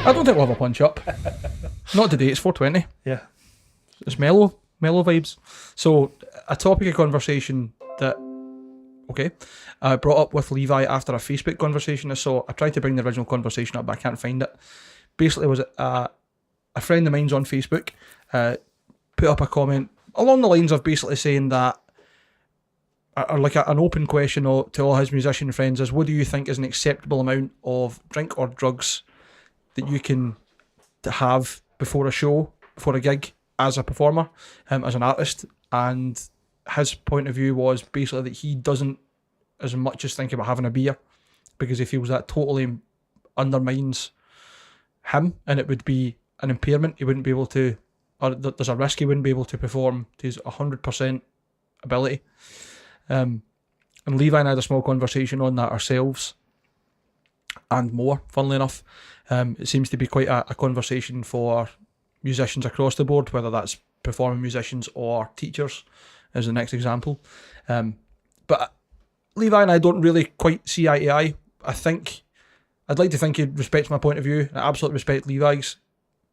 I don't think we'll have a punch up. Not today, it's 4:20. Yeah. It's mellow vibes. So, a topic of conversation that, I brought up with Levi after a Facebook conversation I saw. I tried to bring the original conversation up, but I can't find it. Basically, was a friend of mine's on Facebook put up a comment along the lines of basically saying that, or like an open question to all his musician friends is, what do you think is an acceptable amount of drink or drugs that you can have before a show, before a gig, as a performer, as an artist? And his point of view was basically that he doesn't as much as think about having a beer, because he feels that totally undermines him, and it would be an impairment. He wouldn't be able to, or there's a risk he wouldn't be able to perform to his 100% ability. And Levi and I had a small conversation on that ourselves, and more, funnily enough. It seems to be quite a conversation for musicians across the board, whether that's performing musicians or teachers, as the next example. But Levi and I don't really quite see eye to eye. I'd like to think he respects my point of view. I absolutely respect Levi's,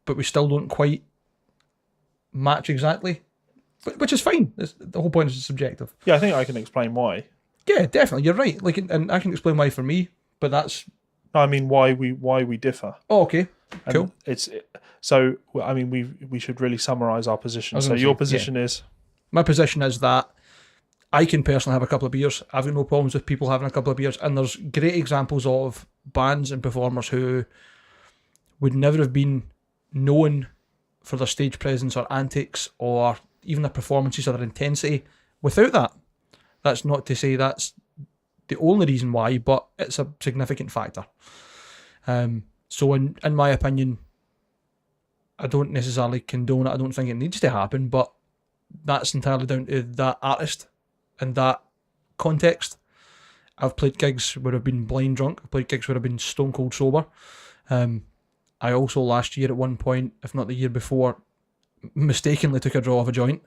but we still don't quite match exactly, which is fine. The whole point is subjective. Yeah, I think I can explain why. Yeah, definitely. You're right. Like, and I can explain why for me, but that's... No, I mean why we differ. Oh, okay. Cool. So I mean we should really summarise our position. So your position is? My position is that I can personally have a couple of beers. I've got no problems with people having a couple of beers, and there's great examples of bands and performers who would never have been known for their stage presence or antics or even their performances or their intensity without that. That's not to say that's the only reason why, but it's a significant factor. So in my opinion, I don't necessarily condone it. I don't think it needs to happen, but that's entirely down to that artist and that context. I've played gigs where I've been blind drunk. I've played gigs where I've been stone cold sober. I also last year at one point, if not the year before, mistakenly took a draw of a joint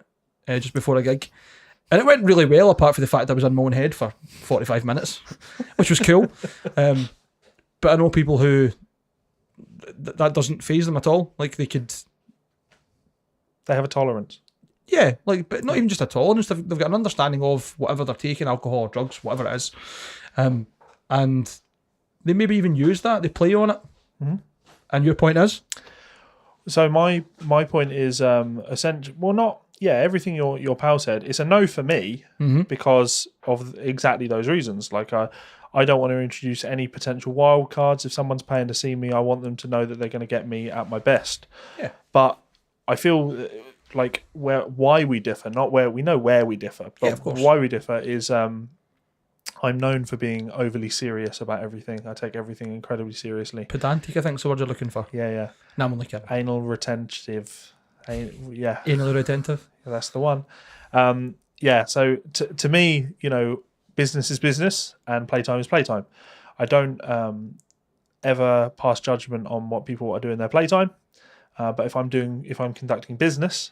just before a gig. And it went really well, apart from the fact I was in my own head for 45 minutes, which was cool. But I know people who that doesn't faze them at all. Like they have a tolerance. Yeah, like, but not even just a tolerance. They've got an understanding of whatever they're taking, alcohol or drugs, whatever it is. And they maybe even use that. They play on it. Mm-hmm. And your point is? So my point is essentially, well, not. Yeah, everything your pal said. It's a no for me because of exactly those reasons. Like I don't want to introduce any potential wild cards. If someone's paying to see me, I want them to know that they're going to get me at my best. Yeah. But I feel like why we differ, not where we know where we differ, but of course. Why we differ is I'm known for being overly serious about everything. I take everything incredibly seriously. Pedantic, I think, is the word you're looking for. Yeah. No, I'm only kidding. Anal retentive. Yeah. Anally retentive. That's the one. So to me, business is business and playtime is playtime. I don't ever pass judgment on what people are doing in their playtime. But if I'm conducting business,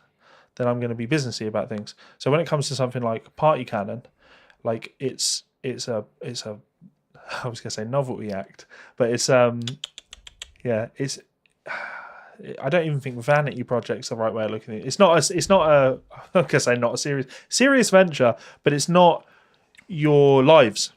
then I'm going to be businessy about things. So when it comes to something like Party Cannon, like it's a I was going to say novelty act, but it's I don't even think vanity project's the right way of looking at it. It's not a I'm going to say not a serious venture, but it's not your lives.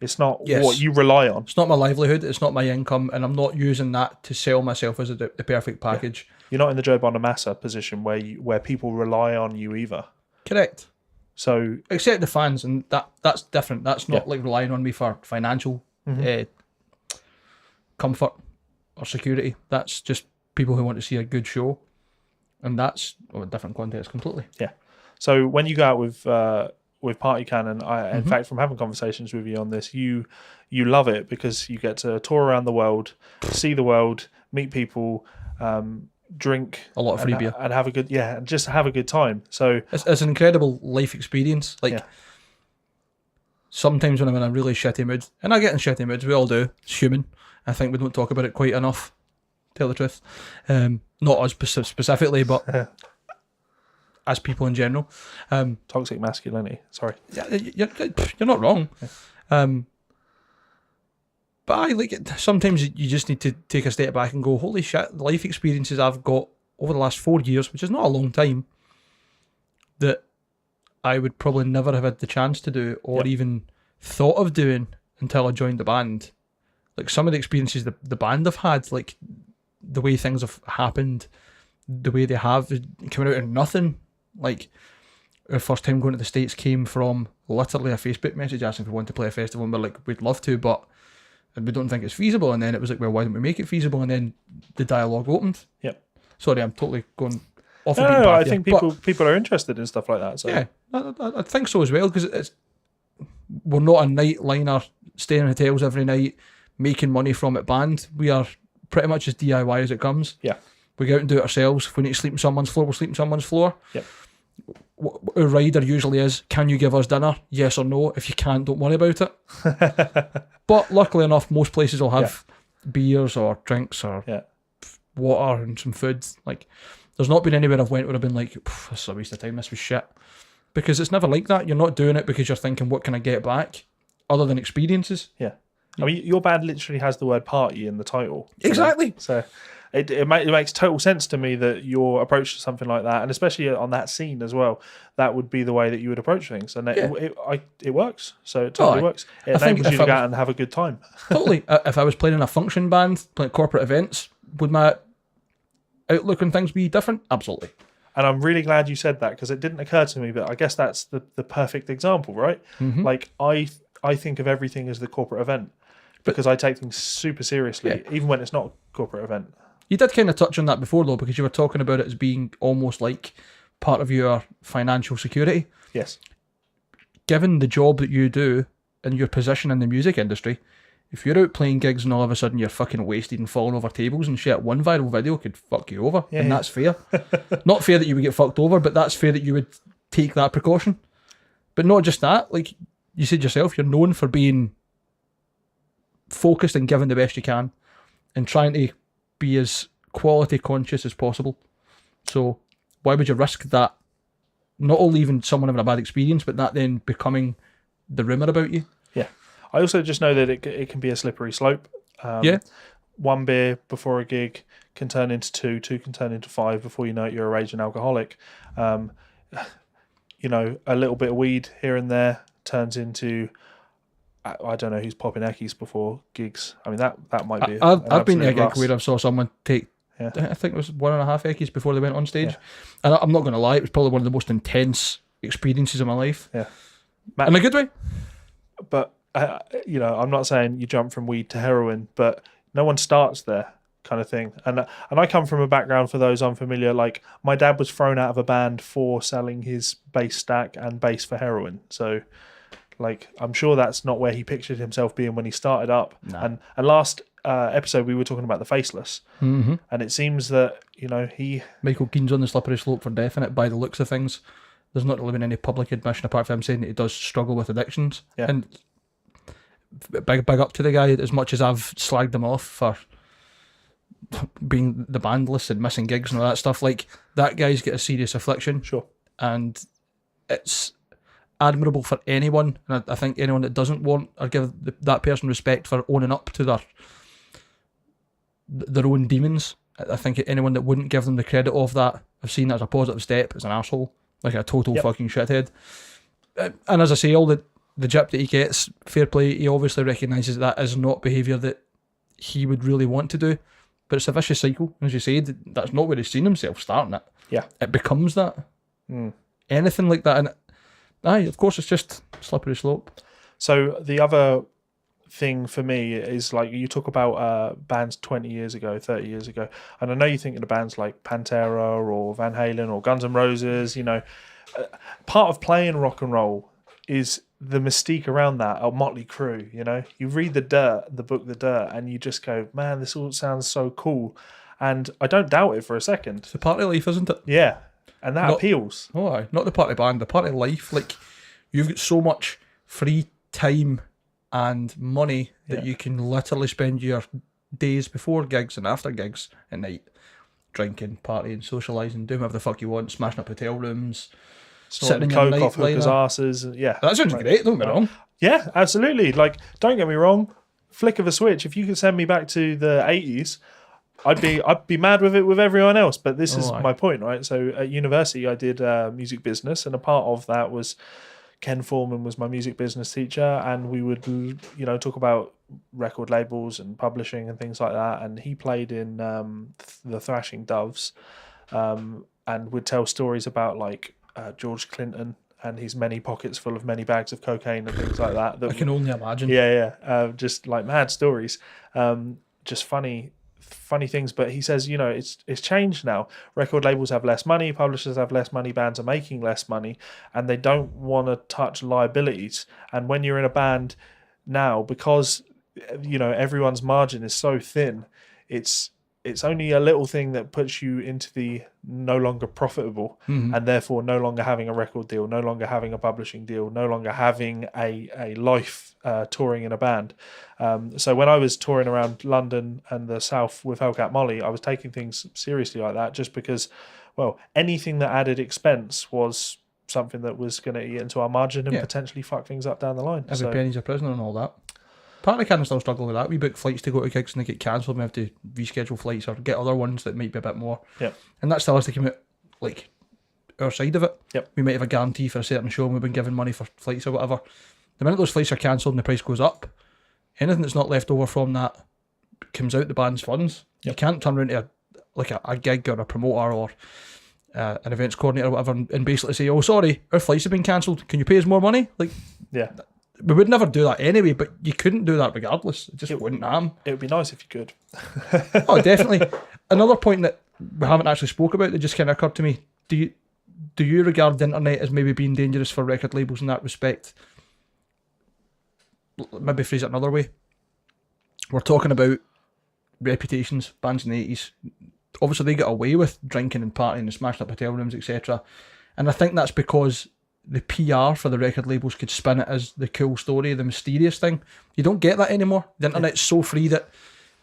It's not what you rely on. It's not my livelihood. It's not my income, and I'm not using that to sell myself as the perfect package. Yeah. You're not in the Joe Bonamassa position where people rely on you either. Correct. So except the fans, and that's different. That's not like relying on me for financial comfort or security. That's just people who want to see a good show, and that's a different context completely. Yeah. So when you go out with Party Cannon, in fact, from having conversations with you on this, you love it because you get to tour around the world, see the world, meet people, drink a lot of free beer, and have a good just have a good time. So it's an incredible life experience. Like sometimes when I'm in a really shitty mood, and I get in shitty moods, we all do. It's human. I think we don't talk about it quite enough. Tell the truth, not us specifically, but as people in general. Toxic masculinity. Sorry. Yeah, you're not wrong. But I like it. Sometimes you just need to take a step back and go, holy shit, the life experiences I've got over the last 4 years, which is not a long time, that I would probably never have had the chance to do or even thought of doing until I joined the band. Like some of the experiences the band have had, like the way things have happened, the way they have coming out of nothing. Like our first time going to the States came from literally a Facebook message asking if we want to play a festival, and we're like, we'd love to, but we don't think it's feasible. And then it was like, well, why don't we make it feasible? And then the dialogue opened. Yep. Sorry, I'm totally going off. No, I think people are interested in stuff like that. So yeah, I think so as well, because we're not a night liner staying in hotels every night making money from it band. We are pretty much as DIY as it comes. Yeah. We go out and do it ourselves. If we need to sleep on someone's floor, we'll sleep on someone's floor. Yep. Our rider usually is, can you give us dinner? Yes or no. If you can't, don't worry about it. But luckily enough, most places will have beers or drinks or water and some food. Like, there's not been anywhere I've went where I've been like, this is a waste of time, this was shit. Because it's never like that. You're not doing it because you're thinking, what can I get back? Other than experiences. Yeah. I mean, your band literally has the word party in the title. Exactly. So it makes total sense to me that your approach to something like that, and especially on that scene as well, that would be the way that you would approach things. And it works. So it totally works. It enables you to go out and have a good time. Totally. If I was playing in a function band, playing corporate events, would my outlook on things be different? Absolutely. And I'm really glad you said that, because it didn't occur to me, but I guess that's the perfect example, right? Mm-hmm. Like, I think of everything as the corporate event, because I take things super seriously, even when it's not a corporate event. You did kind of touch on that before, though, because you were talking about it as being almost like part of your financial security. Yes. Given the job that you do and your position in the music industry, if you're out playing gigs and all of a sudden you're fucking wasted and falling over tables and shit, one viral video could fuck you over. And that's fair. Not fair that you would get fucked over, but that's fair that you would take that precaution. But not just that, like you said yourself, you're known for being focused and giving the best you can and trying to be as quality conscious as possible. So why would you risk that? Not only even someone having a bad experience, but that then becoming the rumour about you. Yeah. I also just know that it can be a slippery slope. One beer before a gig can turn into two can turn into 5 before you know it, you're a raging alcoholic. A little bit of weed here and there turns into, I don't know who's popping eckies before gigs. I mean, that might be. I've been to a gig where I saw someone take, I think it was 1.5 eckies before they went on stage. And I'm not going to lie, it was probably one of the most intense experiences of my life. Yeah. In a good way. But, I'm not saying you jump from weed to heroin, but no one starts there, kind of thing. And I come from a background, for those unfamiliar, like my dad was thrown out of a band for selling his bass stack and bass for heroin. So, like, I'm sure that's not where he pictured himself being when he started up. No. And last episode we were talking about the Faceless, and it seems that Michael Keane's on the slippery slope for definite by the looks of things. There's not really been any public admission apart from him saying that he does struggle with addictions. Yeah. And big up to the guy. As much as I've slagged him off for being the bandless and missing gigs and all that stuff, like, that guy's got a serious affliction. Sure. And it's admirable for anyone, and I think anyone that doesn't want or give that person respect for owning up to their own demons. I think anyone that wouldn't give them the credit of that, I've seen that as a positive step, as an asshole, like a total fucking shithead. And as I say, all the gyp that he gets, fair play, he obviously recognises that is not behaviour that he would really want to do, but it's a vicious cycle. As you said, that's not where he's seen himself starting it. Yeah. It becomes that. Anything like that, and of course, it's just slippery slope. So the other thing for me is, like, you talk about bands 20 years ago, 30 years ago, and I know you think of the bands like Pantera or Van Halen or Guns N' Roses. Part of playing rock and roll is the mystique around that. Or Motley Crue. You read the book The Dirt, and you just go, man, this all sounds so cool, and I don't doubt it for a second. It's a party life, isn't it? Yeah. And that appeals. Oh, aye. Not the party band, the party life. Like, you've got so much free time and money that you can literally spend your days before gigs and after gigs at night drinking, partying, socialising, doing whatever the fuck you want, smashing up hotel rooms, sitting in your coke off hookers' asses. Yeah. That sounds great, don't get me wrong. Yeah, absolutely. Like, don't get me wrong, flick of a switch, if you could send me back to the 80s, I'd be mad with it with everyone else. But this is my point, right? So at university, I did music business, and a part of that was Ken Foreman was my music business teacher, and we would, talk about record labels and publishing and things like that. And he played in the Thrashing Doves, and would tell stories about like George Clinton and his many pockets full of many bags of cocaine and things like that. I can only imagine. Yeah. Just like mad stories, just funny things. But he says, it's changed now. Record labels have less money, publishers have less money, bands are making less money, and they don't want to touch liabilities. And when you're in a band now, because everyone's margin is so thin, it's only a little thing that puts you into the no longer profitable, and therefore no longer having a record deal, no longer having a publishing deal, no longer having a life touring in a band. So when I was touring around London and the South with Hellcat Molly, I was taking things seriously like that, just because, well, anything that added expense was something that was going to eat into our margin and potentially fuck things up down the line. Every penny's a prisoner and all that. Partly kind of still struggle with that. We book flights to go to gigs and they get cancelled. We have to reschedule flights or get other ones that might be a bit more. Yeah. And that still has to come out, like, our side of it. Yep. We might have a guarantee for a certain show and we've been given money for flights or whatever. The minute those flights are cancelled and the price goes up, anything that's not left over from that comes out the band's funds. Yep. You can't turn around to a gig or a promoter or an events coordinator or whatever and basically say, oh, sorry, our flights have been cancelled. Can you pay us more money? Like, yeah. We would never do that anyway, but you couldn't do that regardless. It just wouldn't happen. It would be nice if you could. Oh, definitely. Another point that we haven't actually spoke about that just kind of occurred to me. Do you regard the internet as maybe being dangerous for record labels in that respect? Maybe phrase it another way. We're talking about reputations, bands in the 80s. Obviously, they got away with drinking and partying and smashing up hotel rooms, etc. And I think that's because the PR for the record labels could spin it as the cool story, the mysterious thing. You don't get that anymore. The internet's so free that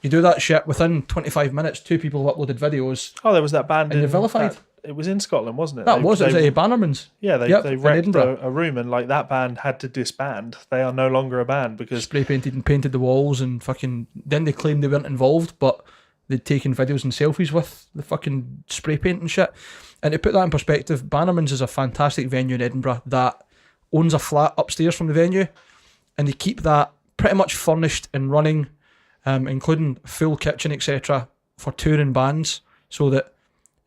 you do that shit within 25 minutes. 2 people have uploaded videos. Oh, there was that band and you're vilified. It was in Scotland, wasn't it? It was Bannerman's. Yeah, they wrecked a room, and like that band had to disband. They are no longer a band because spray painted and painted the walls and fucking. Then they claimed they weren't involved, but they'd taken videos and selfies with the fucking spray paint and shit. And to put that in perspective, Bannerman's is a fantastic venue in Edinburgh that owns a flat upstairs from the venue, and they keep that pretty much furnished and running, including full kitchen, etc., for touring bands, so that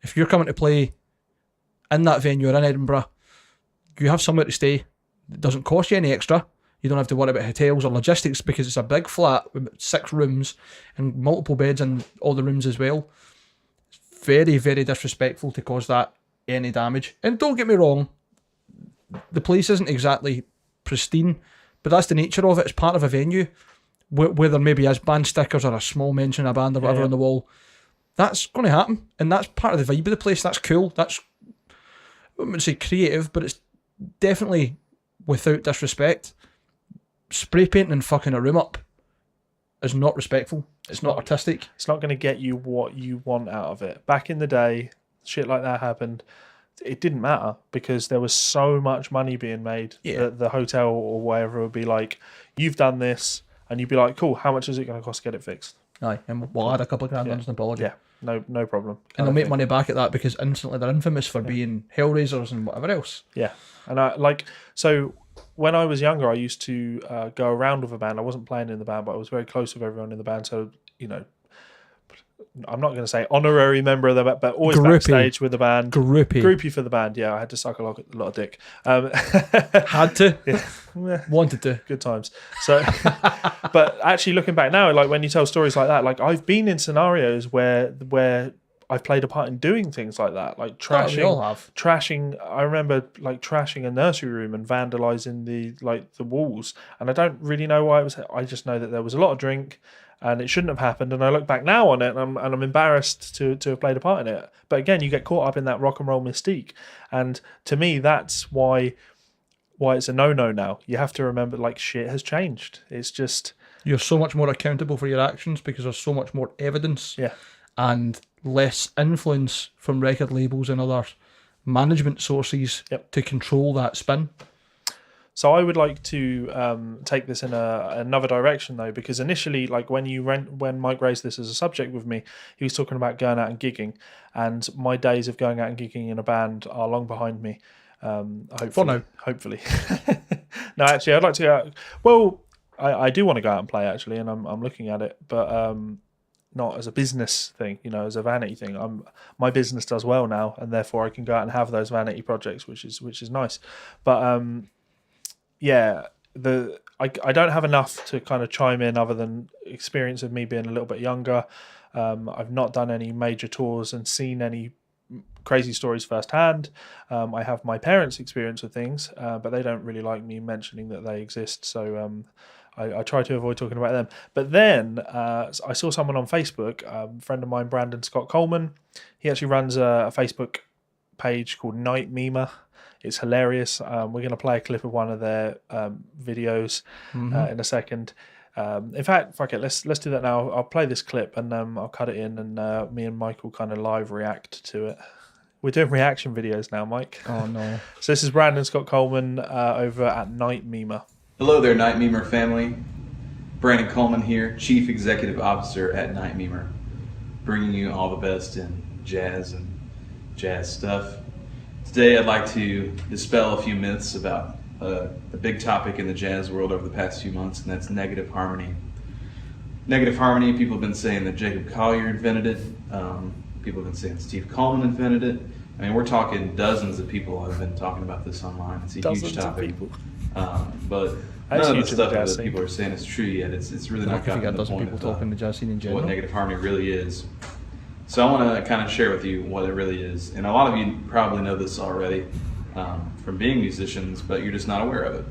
if you're coming to play in that venue or in Edinburgh, you have somewhere to stay. It doesn't cost you any extra. You don't have to worry about hotels or logistics because it's a big flat with 6 rooms and multiple beds in all the rooms as well. Very, very disrespectful to cause that any damage. And don't get me wrong, the place isn't exactly pristine, but that's the nature of it. It's part of a venue where there maybe is band stickers or a small mention of a band or whatever on the wall. That's going to happen, and that's part of the vibe of the place. That's cool. That's, I wouldn't say creative, but it's definitely, without disrespect, spray painting and fucking a room up is not respectful. It's not artistic. It's not going to get you what you want out of it. Back in the day, shit like that happened. It didn't matter because there was so much money being made that the hotel or wherever would be like, you've done this, and you'd be like, cool, how much is it going to cost to get it fixed? Aye, and we'll add a couple of grand on an apology. Yeah, no problem. And they'll make money back at that because instantly they're infamous for being hellraisers and whatever else. Yeah, and so when I was younger, I used to go around with a band. I wasn't playing in the band, but I was very close with everyone in the band. So, I'm not going to say honorary member of the band, but always backstage with the band. Groupie for the band. Yeah, I had to suck a lot of dick. Had to? Yeah. Wanted to. Good times. So, but actually looking back now, like when you tell stories like that, like I've been in scenarios where I've played a part in doing things like that, like trashing. We all have. Trashing. I remember like trashing a nursery room and vandalising the walls, and I don't really know why it was. I just know that there was a lot of drink, and it shouldn't have happened. And I look back now on it, and I'm embarrassed to have played a part in it. But again, you get caught up in that rock and roll mystique, and to me, that's why it's a no-no now. You have to remember, like, shit has changed. It's just you're so much more accountable for your actions because there's so much more evidence. Yeah. And less influence from record labels and other management sources to control that spin. So I would like to take this in another direction though, because initially, like when Mike raised this as a subject with me, he was talking about going out and gigging, and my days of going out and gigging in a band are long behind me. Hopefully, For now. hopefully. No, actually, I'd like to go out. Well, I do want to go out and play actually, and I'm looking at it, but not as a business thing, as a vanity thing. My business does well now, and therefore I can go out and have those vanity projects, which is nice. But yeah, I don't have enough to kind of chime in other than experience of me being a little bit younger. I've not done any major tours and seen any crazy stories firsthand. I have my parents' experience of things, but they don't really like me mentioning that they exist. So I try to avoid talking about them. But then I saw someone on Facebook, a friend of mine, Brandon Scott Coleman. He actually runs a Facebook page called Night Memer. It's hilarious. We're going to play a clip of one of their videos in a second. In fact, fuck it, let's do that now. I'll play this clip and I'll cut it in, and me and Mike will kind of live react to it. We're doing reaction videos now, Mike. Oh no. So this is Brandon Scott Coleman over at Night Memer. Hello there, Night Memer family. Brandon Coleman here, Chief Executive Officer at Night Memer, bringing you all the best in jazz and jazz stuff. Today I'd like to dispel a few myths about the big topic in the jazz world over the past few months, and that's negative harmony. Negative harmony, people have been saying that Jacob Collier invented it. People have been saying Steve Coleman invented it. I mean, we're talking dozens of people have been talking about this online. It's a huge topic. But none of the stuff that people are saying is true yet. It's really not gotten to the point of talking the jazz scene in general. what negative harmony really is. So I want to kind of share with you what it really is. And a lot of you probably know this already from being musicians, but you're just not aware of it.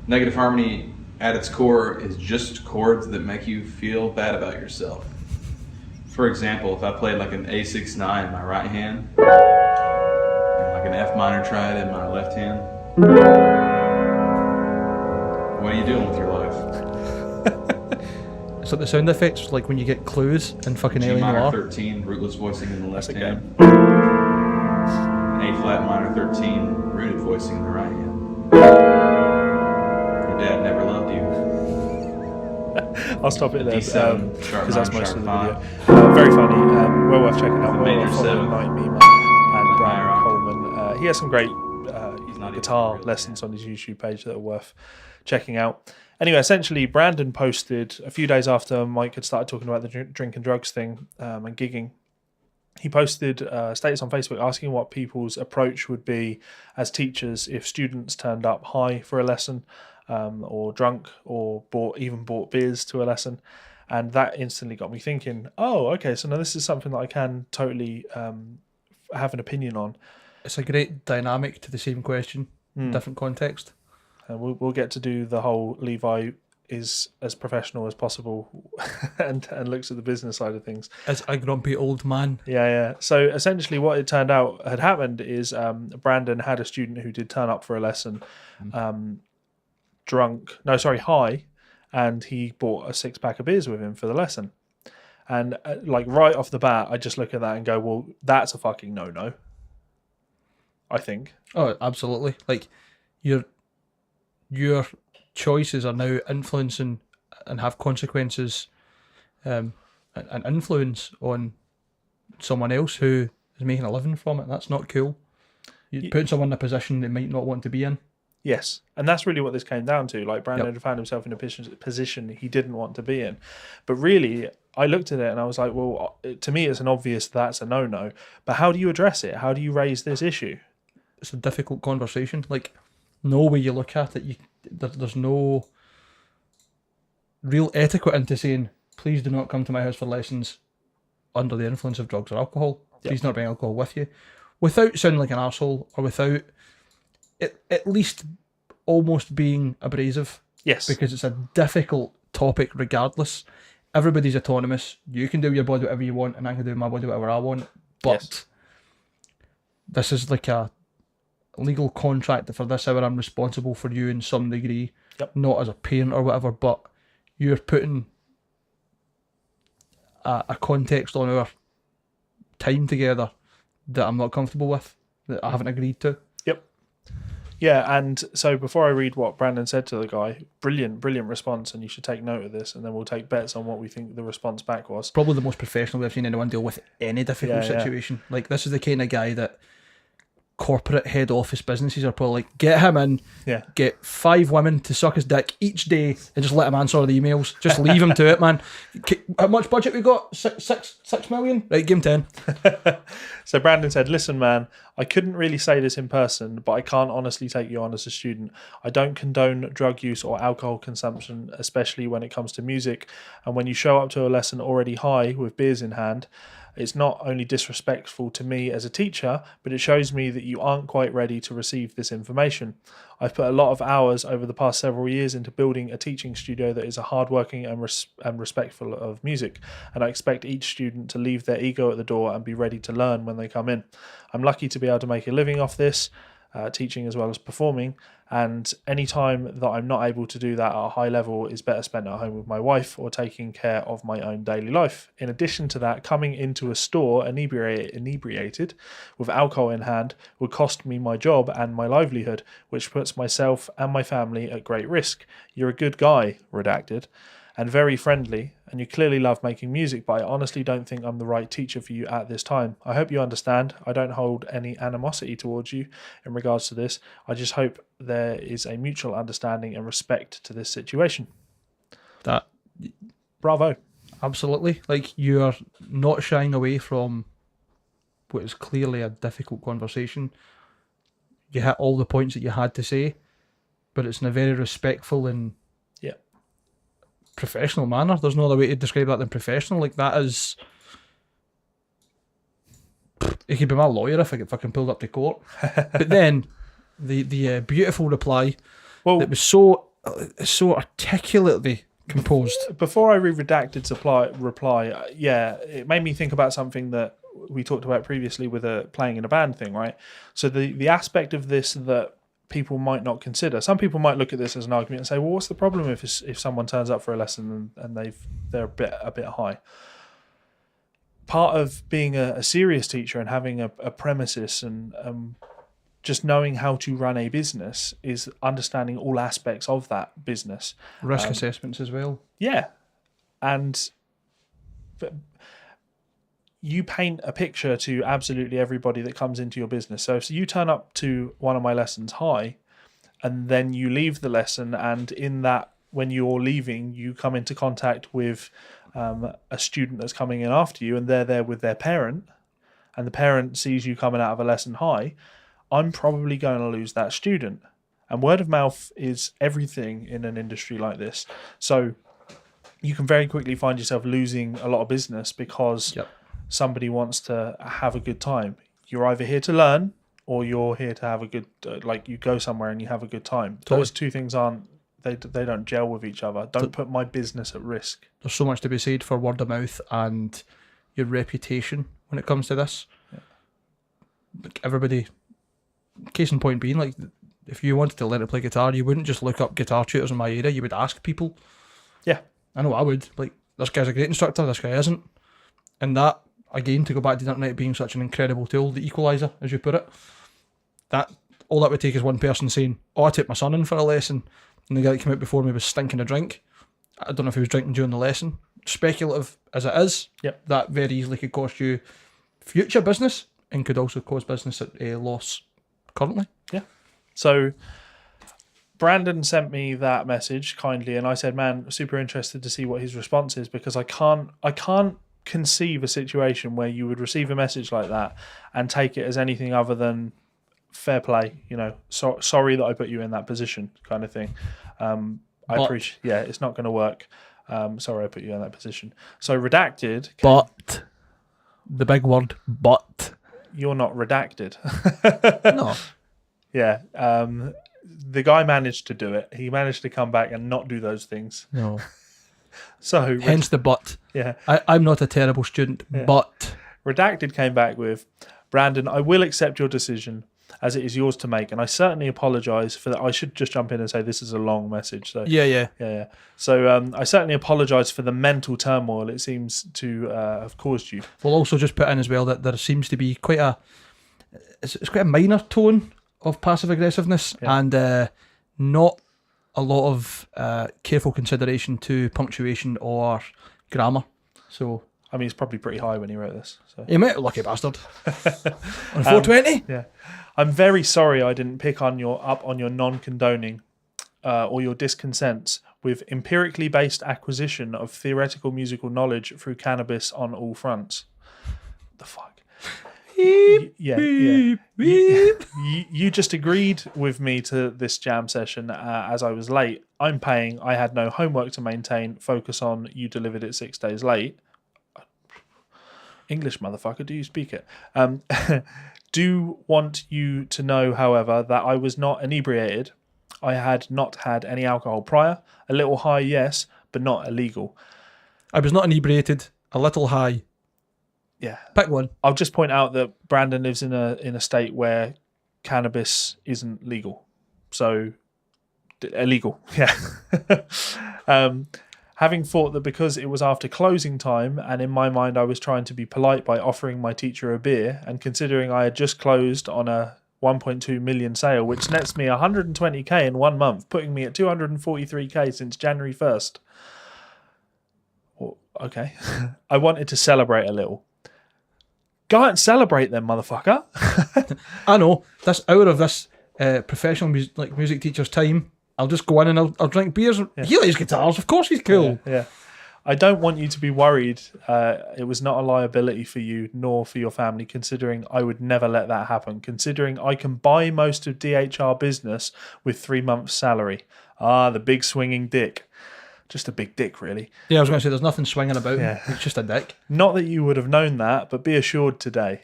Negative harmony at its core is just chords that make you feel bad about yourself. For example, if I played like an A6-9 in my right hand, and like an F minor triad in my left hand, what are you doing with your life? It's like the sound effects, like when you get clues in fucking G Alien minor Noir. 13, rootless voicing in the left That's hand. A flat minor 13, rooted voicing in the right hand. Your dad never loved you. I'll stop it there D7, sharp because that's minor, most of the sharp video. Very funny. Well worth checking out. Well Major worth following 7, Night Memer and minor Brandon octave. Coleman. He has some great not guitar even lessons on his YouTube page that are worth checking out. Anyway, essentially, Brandon posted a few days after Mike had started talking about the drink and drugs thing and gigging. He posted a status on Facebook asking what people's approach would be as teachers if students turned up high for a lesson, or drunk, or bought beers to a lesson. And that instantly got me thinking, oh, okay, so now this is something that I can totally have an opinion on. It's a great dynamic to the same question, different context. And we'll get to do the whole Levi is as professional as possible and looks at the business side of things. As a grumpy old man. Yeah. So essentially what it turned out had happened is Brandon had a student who did turn up for a lesson high, and he bought a 6-pack of beers with him for the lesson. And like right off the bat, I just look at that and go, well, that's a fucking no-no, I think. Oh, absolutely. Like, your choices are now influencing and have consequences and influence on someone else who is making a living from it. That's not cool. You're putting someone in a position they might not want to be in. Yes, and that's really what this came down to. Like, Brandon had found himself in a position he didn't want to be in. But really, I looked at it and I was like, well, to me it's an obvious that's a no-no. But how do you address it? How do you raise this issue? It's a difficult conversation. Like, no way you look at it, there's no real etiquette into saying, please do not come to my house for lessons under the influence of drugs or alcohol. Please not bring alcohol with you. Without sounding like an arsehole, or without it at least almost being abrasive. Yes. Because it's a difficult topic regardless. Everybody's autonomous. You can do with your body whatever you want, and I can do with my body whatever I want. But this is like a legal contract that for this hour I'm responsible for you in some degree. Not as a parent or whatever, but you're putting a context on our time together that I'm not comfortable with, that I haven't agreed to. Yeah, and so before I read what Brandon said to the guy, brilliant response, and you should take note of this, and then we'll take bets on what we think the response back was. Probably the most professional we've seen anyone deal with any difficult situation. Like, this is the kind of guy that corporate head office businesses are probably like, get him in, get 5 women to suck his dick each day, and just let him answer the emails. Just leave him to it, man. How much budget we got? Six million? Right, give him 10. So Brandon said, listen, man, I couldn't really say this in person, but I can't honestly take you on as a student. I don't condone drug use or alcohol consumption, especially when it comes to music. And when you show up to a lesson already high with beers in hand, it's not only disrespectful to me as a teacher, but it shows me that you aren't quite ready to receive this information. I've put a lot of hours over the past several years into building a teaching studio that is hardworking and respectful of music, and I expect each student to leave their ego at the door and be ready to learn when they come in. I'm lucky to be able to make a living off this, teaching as well as performing, and any time that I'm not able to do that at a high level is better spent at home with my wife or taking care of my own daily life. In addition to that, coming into a store inebriated with alcohol in hand would cost me my job and my livelihood, which puts myself and my family at great risk. You're a good guy, redacted, and very friendly, and you clearly love making music, but I honestly don't think I'm the right teacher for you at this time. I hope you understand. I don't hold any animosity towards you in regards to this. I just hope there is a mutual understanding and respect to this situation. That, bravo. Absolutely. Like, you're not shying away from what is clearly a difficult conversation. You hit all the points that you had to say, but it's in a very respectful and professional manner. There's no other way to describe that than professional. Like, that is... He could be my lawyer if I get fucking pulled up to court. But then, the beautiful reply that was so articulately composed. Before I read Redacted's reply, it made me think about something that we talked about previously with playing in a band thing, right? So the aspect of this that people might not consider. Some people might look at this as an argument and say, well, what's the problem if someone turns up for a lesson and they're a bit high? Part of being a serious teacher and having a premises and just knowing how to run a business is understanding all aspects of that business. Risk assessments as well. Yeah. And you paint a picture to absolutely everybody that comes into your business. So if you turn up to one of my lessons high and then you leave the lesson, and in that, when you're leaving, you come into contact with a student that's coming in after you and they're there with their parent, and the parent sees you coming out of a lesson high, I'm probably going to lose that student. And word of mouth is everything in an industry like this. So you can very quickly find yourself losing a lot of business because somebody wants to have a good time. You're either here to learn or you're here to have a good, you go somewhere and you have a good time. Totally. Those two things they don't gel with each other. Don't put my business at risk. There's so much to be said for word of mouth and your reputation when it comes to this. Yeah. Like, everybody, case in point being, like, if you wanted to learn to play guitar, you wouldn't just look up guitar tutors in my area, you would ask people. Yeah. I know I would. Like, this guy's a great instructor, this guy isn't. And that, again, to go back to the internet being such an incredible tool, the equaliser, as you put it, that all that would take is one person saying, oh, I took my son in for a lesson, and the guy that came out before me was stinking a drink. I don't know if he was drinking during the lesson. Speculative as it is, that very easily could cost you future business and could also cause business at a loss currently. Yeah. So Brandon sent me that message kindly, and I said, man, super interested to see what his response is, because I can't conceive a situation where you would receive a message like that and take it as anything other than fair play, sorry that I put you in that position kind of thing. I appreciate, it's not going to work. Sorry I put you in that position. So redacted. But, the big word, but. You're not redacted. No. Yeah. The guy managed to do it. He managed to come back and not do those things. No. So hence the but. Yeah. I'm not a terrible student, but. Redacted came back with, Brandon, I will accept your decision as it is yours to make, and I certainly apologise for that. I should just jump in and say this is a long message. So yeah. So I certainly apologise for the mental turmoil it seems to have caused you. We'll also just put in as well that there seems to be quite a minor tone of passive aggressiveness, Yeah. and not a lot of careful consideration to punctuation or grammar. So I mean, it's probably pretty high when he wrote this. So. he might, lucky bastard. On 420. Yeah, I'm very sorry I didn't pick on your non-condoning or your disconsents with empirically based acquisition of theoretical musical knowledge through cannabis on all fronts. What the fuck? You just agreed with me to this jam session as I was late. I'm paying. I had no homework to maintain. Focus on. You delivered it 6 days late. English, motherfucker. Do you speak it? Do want you to know, however, that I was not inebriated. I had not had any alcohol prior. A little high, yes, but not illegal. I was not inebriated. A little high. Yeah. Pick one. I'll just point out that Brandon lives in a state where cannabis isn't legal. So, illegal. Yeah. Having thought that because it was after closing time, and in my mind I was trying to be polite by offering my teacher a beer, and considering I had just closed on a 1.2 million sale, which nets me 120k in 1 month, putting me at 243k since January 1st. Well, okay. I wanted to celebrate a little. Go out and celebrate then, motherfucker. I know. This hour of this professional music teacher's time, I'll just go in and I'll drink beers. Yeah. He likes guitars. Of course he's cool. Yeah. I don't want you to be worried. It was not a liability for you nor for your family, considering I would never let that happen, considering I can buy most of DHR business with 3 months' salary. Ah, the big swinging dick. Just a big dick, really. Yeah, I was going to say, there's nothing swinging about him. It's just a dick. Not that you would have known that, but be assured today.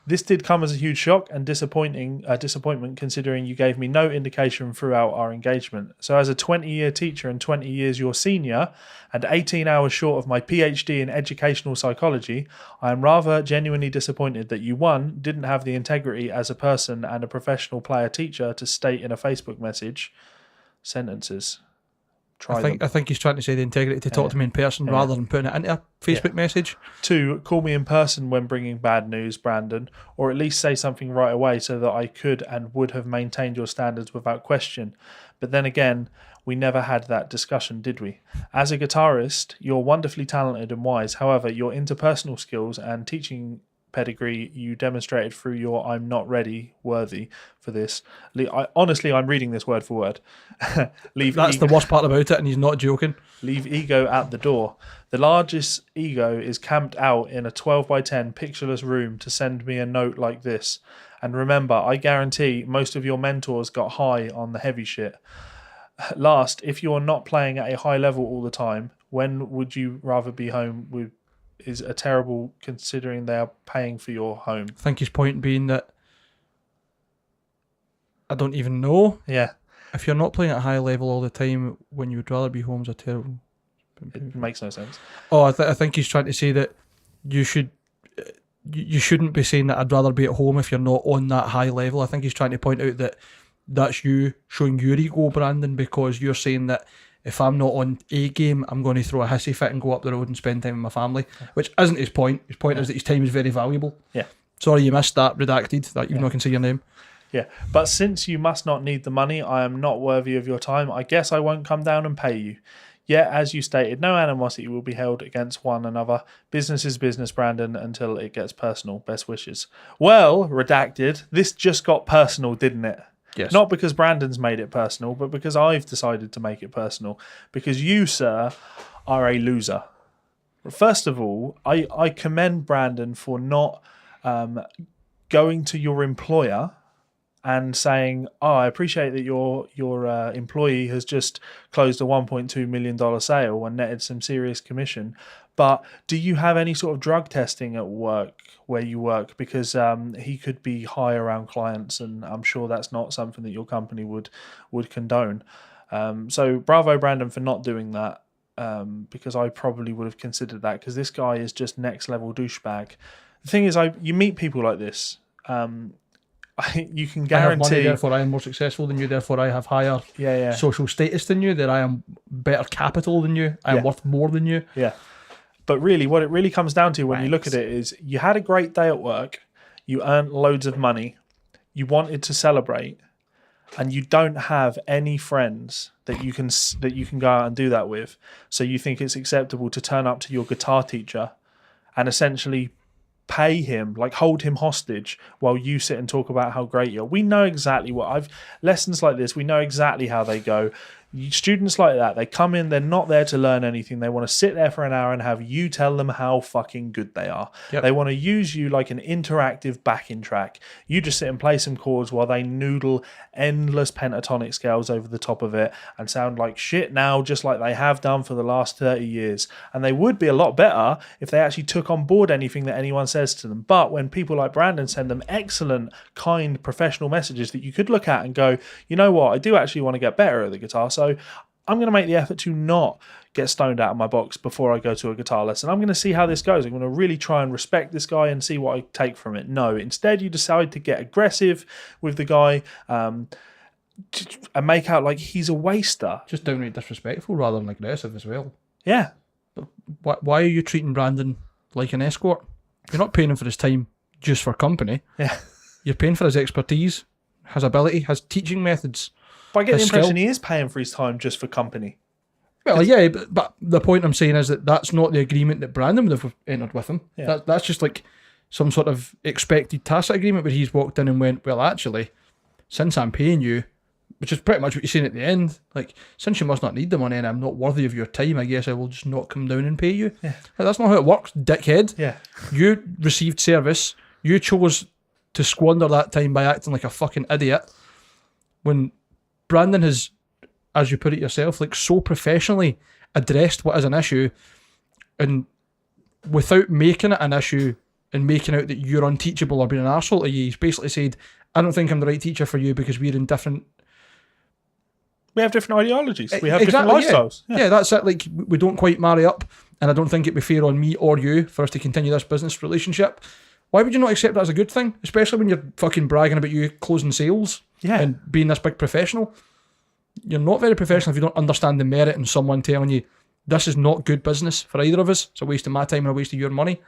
This did come as a huge shock and disappointment, considering you gave me no indication throughout our engagement. So as a 20-year teacher and 20 years your senior, and 18 hours short of my PhD in educational psychology, I am rather genuinely disappointed that you, one, didn't have the integrity as a person and a professional player teacher to state in a Facebook message sentences. I think he's trying to say the integrity to talk to me in person rather than putting it into a Facebook message. 2, call me in person when bringing bad news, Brandon, or at least say something right away so that I could and would have maintained your standards without question. But then again, we never had that discussion, did we? As a guitarist, you're wonderfully talented and wise. However, your interpersonal skills and teaching pedigree you demonstrated through your I'm not ready worthy for this. Honestly, I'm reading this word for word. That's the worst part about it, and he's not joking. Leave ego at the door. The largest ego is camped out in a 12 by 10 pictureless room to send me a note like this. And remember, I guarantee most of your mentors got high on the heavy shit. Last, if you're not playing at a high level all the time, when would you rather be home with is a terrible considering they are paying for your home. I think his point being that I don't even know. Yeah. If you're not playing at a high level all the time when you would rather be home is a terrible... It makes no sense. Oh, I think he's trying to say that you shouldn't be saying that I'd rather be at home if you're not on that high level. I think he's trying to point out that that's you showing your ego, Brandon, because you're saying that if I'm not on A game, I'm going to throw a hissy fit and go up the road and spend time with my family, which isn't his point. His point is that his time is very valuable. Yeah. Sorry you missed that, redacted, that even though I can see your name. Yeah, but since you must not need the money, I am not worthy of your time. I guess I won't come down and pay you. Yet, as you stated, no animosity will be held against one another. Business is business, Brandon, until it gets personal. Best wishes. Well, redacted, this just got personal, didn't it? Yes. Not because Brandon's made it personal, but because I've decided to make it personal. Because you, sir, are a loser. First of all, I commend Brandon for not going to your employer and saying, "Oh, I appreciate that your employee has just closed a $1.2 million sale and netted some serious commission. But do you have any sort of drug testing at work where you work? Because he could be high around clients, and I'm sure that's not something that your company would condone." So bravo, Brandon, for not doing that. Because I probably would have considered that, because this guy is just next level douchebag. The thing is, you meet people like this. You can guarantee. I have money, therefore I am more successful than you. Therefore I have higher social status than you. That I am better capital than you. I am worth more than you. Yeah. But really, what it really comes down to when you look at it is, you had a great day at work. You earned loads of money. you wanted to celebrate, and you don't have any friends that you can go out and do that with, so you think it's acceptable to turn up to your guitar teacher and essentially pay him, like hold him hostage while you sit and talk about how great you are. We know exactly lessons like this, we know exactly how they go. Students like that, they come in, they're not there to learn anything. They want to sit there for an hour and have you tell them how fucking good they are. Yep. They want to use you like an interactive backing track. You just sit and play some chords while they noodle endless pentatonic scales over the top of it and sound like shit now, just like they have done for the last 30 years. And they would be a lot better if they actually took on board anything that anyone says to them. But when people like Brandon send them excellent, kind, professional messages that you could look at and go, you know what, I do actually want to get better at the guitar, so I'm going to make the effort to not get stoned out of my box before I go to a guitar lesson. I'm going to see how this goes. I'm going to really try and respect this guy and see what I take from it. No, instead you decide to get aggressive with the guy and make out like he's a waster. Just downright disrespectful rather than aggressive as well. Yeah. Why are you treating Brandon like an escort? You're not paying him for his time just for company. Yeah. You're paying for his expertise, his ability, his teaching methods. But I get the his impression skill. he is paying for his time just for company. Well, yeah, but the point I'm saying is that that's not the agreement that Brandon would have entered with him. Yeah. That's just like some sort of expected tacit agreement where he's walked in and went, well, actually, since I'm paying you, which is pretty much what you're saying at the end, like, since you must not need the money and I'm not worthy of your time, I guess I will just not come down and pay you. Yeah. Like, that's not how it works, dickhead. Yeah. You received service. You chose to squander that time by acting like a fucking idiot when Brandon has, as you put it yourself, like so professionally addressed what is an issue and without making it an issue and making out that you're unteachable or being an arsehole to you, he's basically said, I don't think I'm the right teacher for you because we're in different... We have different ideologies. We have Exactly, different lifestyles. Yeah, that's it. Like, we don't quite marry up and I don't think it'd be fair on me or you for us to continue this business relationship. Why would you not accept that as a good thing? Especially when you're fucking bragging about you closing sales and being this big professional. You're not very professional if you don't understand the merit in someone telling you this is not good business for either of us. It's a waste of my time and a waste of your money.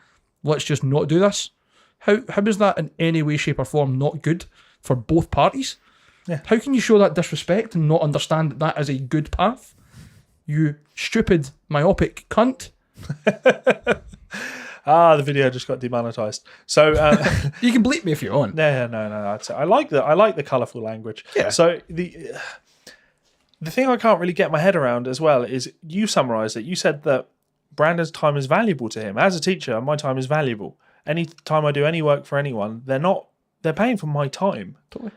Let's just not do this. How is that in any way, shape or form not good for both parties? Yeah. How can you show that disrespect and not understand that that is a good path? You stupid, myopic cunt. The video just got demonetized. So you can bleep me if you want. No. I like the colourful language. Yeah. So the thing I can't really get my head around as well is you summarised it. You said that Brandon's time is valuable to him. As a teacher, my time is valuable. Any time I do any work for anyone, they're paying for my time. Totally.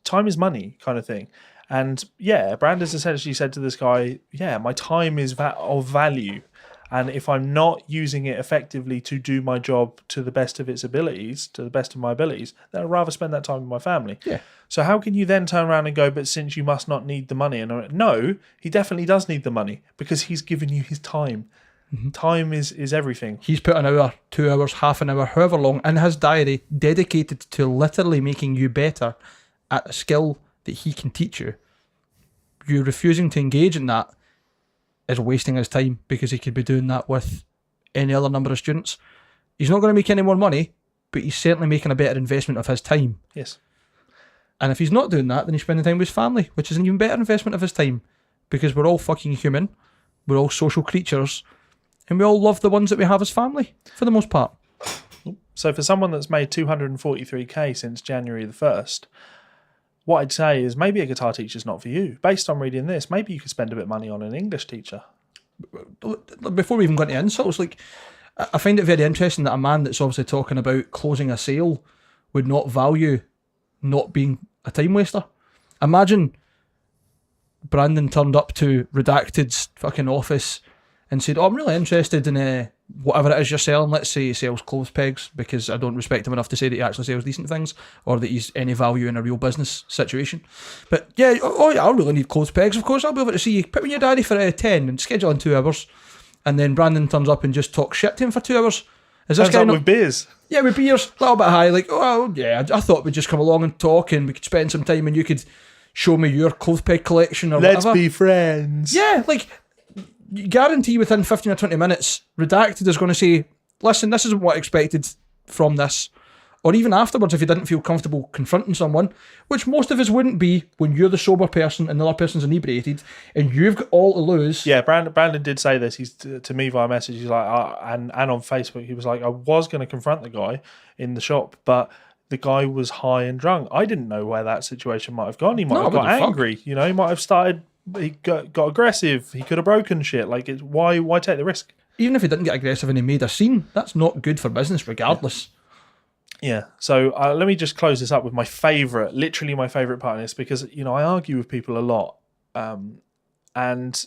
Time is money kind of thing. And yeah, Brandon's essentially said to this guy, yeah, my time is of value. And if I'm not using it effectively to do my job to the best of its abilities, to the best of my abilities, then I'd rather spend that time with my family. Yeah. So how can you then turn around and go, but since you must not need the money? And no, he definitely does need the money because he's given you his time. Mm-hmm. Time is everything. He's put an hour, 2 hours, half an hour, however long in his diary dedicated to literally making you better at a skill that he can teach you. You refusing to engage in that is wasting his time because he could be doing that with any other number of students. He's not going to make any more money, but he's certainly making a better investment of his time. Yes. And if he's not doing that, then he's spending time with his family, which is an even better investment of his time because we're all fucking human, we're all social creatures, and we all love the ones that we have as family, for the most part. So for someone that's made 243k since January the 1st, what I'd say is maybe a guitar teacher's not for you. Based on reading this, maybe you could spend a bit of money on an English teacher. Before we even go into insults, like, I find it very interesting that a man that's obviously talking about closing a sale would not value not being a time waster. Imagine Brandon turned up to Redacted's fucking office and said, I'm really interested in whatever it is you're selling. Let's say he sells clothes pegs, because I don't respect him enough to say that he actually sells decent things or that he's any value in a real business situation. But yeah, I really need clothes pegs. Of course, I'll be able to see you. Put me in your diary for 10 and schedule in 2 hours. And then Brandon turns up and just talks shit to him for 2 hours. Is this guy with beers? Yeah, with beers, a little bit high. Like, oh yeah, I thought we'd just come along and talk and we could spend some time and you could show me your clothes peg collection or whatever. Let's be friends. Yeah, like, you guarantee within 15 or 20 minutes, Redacted is going to say, listen, this isn't what I expected from this. or even afterwards if you didn't feel comfortable confronting someone, which most of us wouldn't be when you're the sober person and the other person's inebriated, and you've got all to lose. Yeah, Brandon did say this. He's to me via message. He's like, and on Facebook, he was like, I was going to confront the guy in the shop, but the guy was high and drunk. I didn't know where that situation might have gone. He might have got angry. You know, he might have started. He got aggressive. He could have broken shit. Like, why take the risk? Even if he didn't get aggressive and he made a scene, that's not good for business, regardless. Yeah. So let me just close this up with literally my favourite part of this, because, you know, I argue with people a lot. And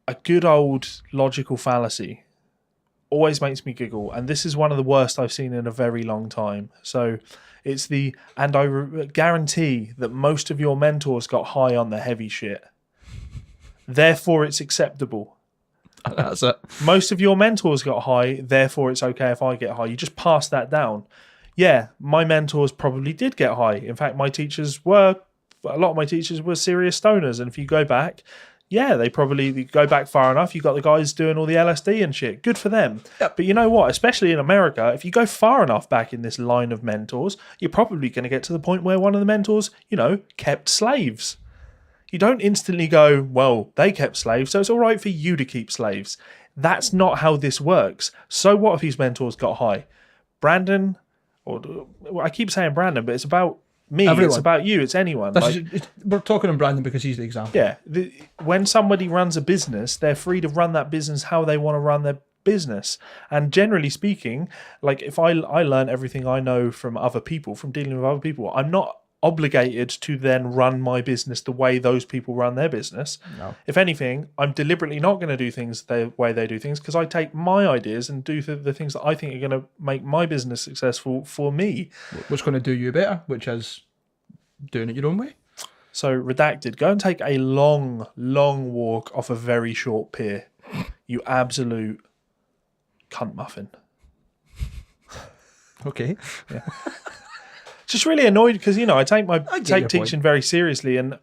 a good old logical fallacy always makes me giggle. And this is one of the worst I've seen in a very long time. So it's and I guarantee that most of your mentors got high on the heavy shit. Therefore, it's acceptable. That's it. Most of your mentors got high, therefore it's okay if I get high. You just pass that down. Yeah, my mentors probably did get high. In fact, a lot of my teachers were serious stoners. And if you go back, yeah, they probably go back far enough. You got the guys doing all the LSD and shit. Good for them. Yep. But you know what? Especially in America, if you go far enough back in this line of mentors, you're probably going to get to the point where one of the mentors, you know, kept slaves. You don't instantly go, well, they kept slaves, so it's all right for you to keep slaves. That's not how this works. So what if his mentors got high? Brandon, I keep saying Brandon, but it's about me. Everyone. It's about you. It's anyone. We're talking on Brandon because he's the example. Yeah. When somebody runs a business, they're free to run that business how they want to run their business. And generally speaking, like if I learn everything I know from other people, from dealing with other people, I'm not obligated to then run my business the way those people run their business. No. If anything, I'm deliberately not going to do things the way they do things, because I take my ideas and do the things that I think are going to make my business successful for me. What's going to do you better, which is doing it your own way. So, redacted, go and take a long, long walk off a very short pier. You absolute cunt muffin. Okay. Yeah. Just really annoyed because, you know, I take teaching very seriously, and,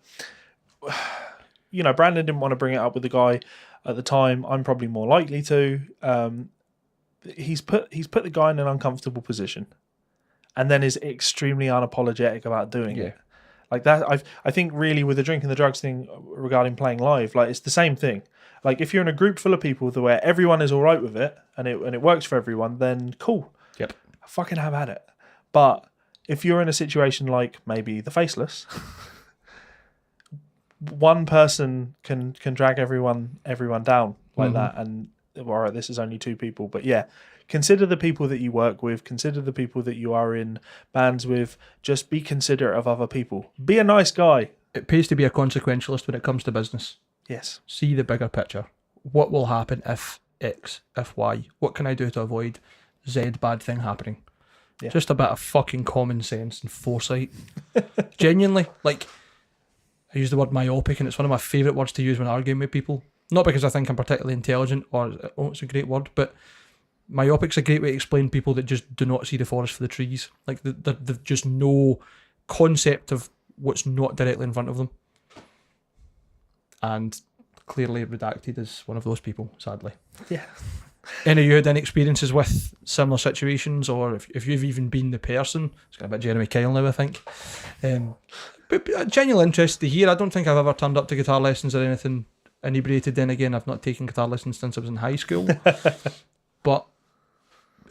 you know, Brandon didn't want to bring it up with the guy at the time. I'm probably more likely to. He's put the guy in an uncomfortable position, and then is extremely unapologetic about doing it. Like that, I think really with the drink and the drugs thing regarding playing live, like it's the same thing. Like if you're in a group full of people where everyone is all right with it and it works for everyone, then cool. Yep. Fucking have at it. But if you're in a situation like maybe the Faceless, one person can drag everyone down like that, and all right, this is only two people, but yeah, consider the people that you work with, consider the people that you are in bands with. Just be considerate of other people. Be a nice guy. It pays to be a consequentialist when it comes to business. Yes. See the bigger picture. What will happen if X, if Y? What can I do to avoid Z bad thing happening? Yeah. Just a bit of fucking common sense and foresight. Genuinely, like, I use the word myopic, and it's one of my favourite words to use when arguing with people. Not because I think I'm particularly intelligent or it's a great word, but myopic's a great way to explain people that just do not see the forest for the trees. Like, they've just no concept of what's not directly in front of them. And clearly Redacted is one of those people, sadly. Yeah. Any of you had any experiences with similar situations, or if you've even been the person? It's got a bit Jeremy Kyle now, I think. But genuine interest to hear. I don't think I've ever turned up to guitar lessons or anything inebriated. Then again, I've not taken guitar lessons since I was in high school. But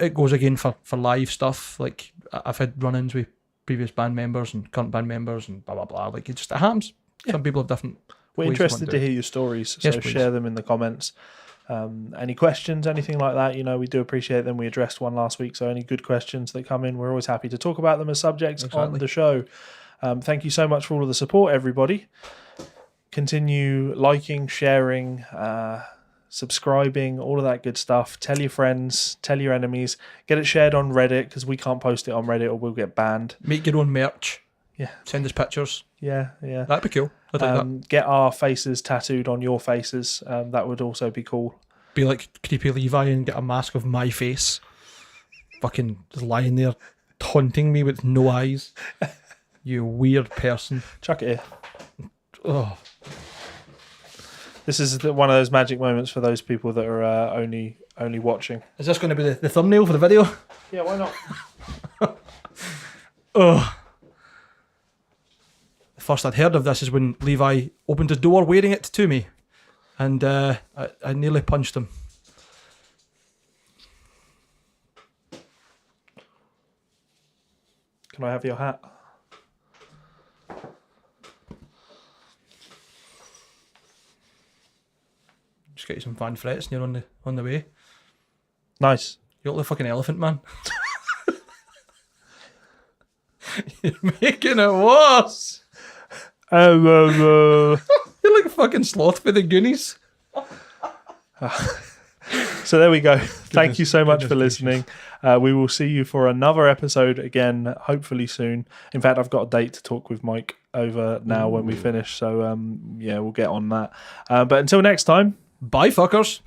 it goes again for live stuff. Like, I've had run-ins with previous band members and current band members and blah, blah, blah. Like, it happens. Yeah. Some people have different We're interested to hear your stories, so share them in the comments. Any questions, anything like that, you know, we do appreciate them. We addressed one last week, so any good questions that come in, we're always happy to talk about them as subjects on the show. Thank you so much for all of the support, everybody. Continue liking, sharing, subscribing, all of that good stuff. Tell your friends, tell your enemies, get it shared on Reddit, because we can't post it on Reddit or we'll get banned. Make your own merch. Yeah. Send us pictures. Yeah. That'd be cool. I'd like that. Get our faces tattooed on your faces. That would also be cool. Be like creepy Levi and get a mask of my face. Fucking just lying there taunting me with no eyes. You weird person. Chuck it here. Oh. This is one of those magic moments for those people that are only watching. Is this going to be the thumbnail for the video? Yeah, why not? Ugh. The first I'd heard of this is when Levi opened his door wearing it to me, and I nearly punched him. Can I have your hat? Just get you some fan frets and you're on the way. Nice. You look like a fucking elephant, man. You're making it worse. You're like a fucking sloth for the Goonies. So there we go. Thank you so much for listening. We will see you for another episode again, hopefully soon. In fact, I've got a date to talk with Mike over now when we finish. So, yeah, we'll get on that. But until next time. Bye, fuckers.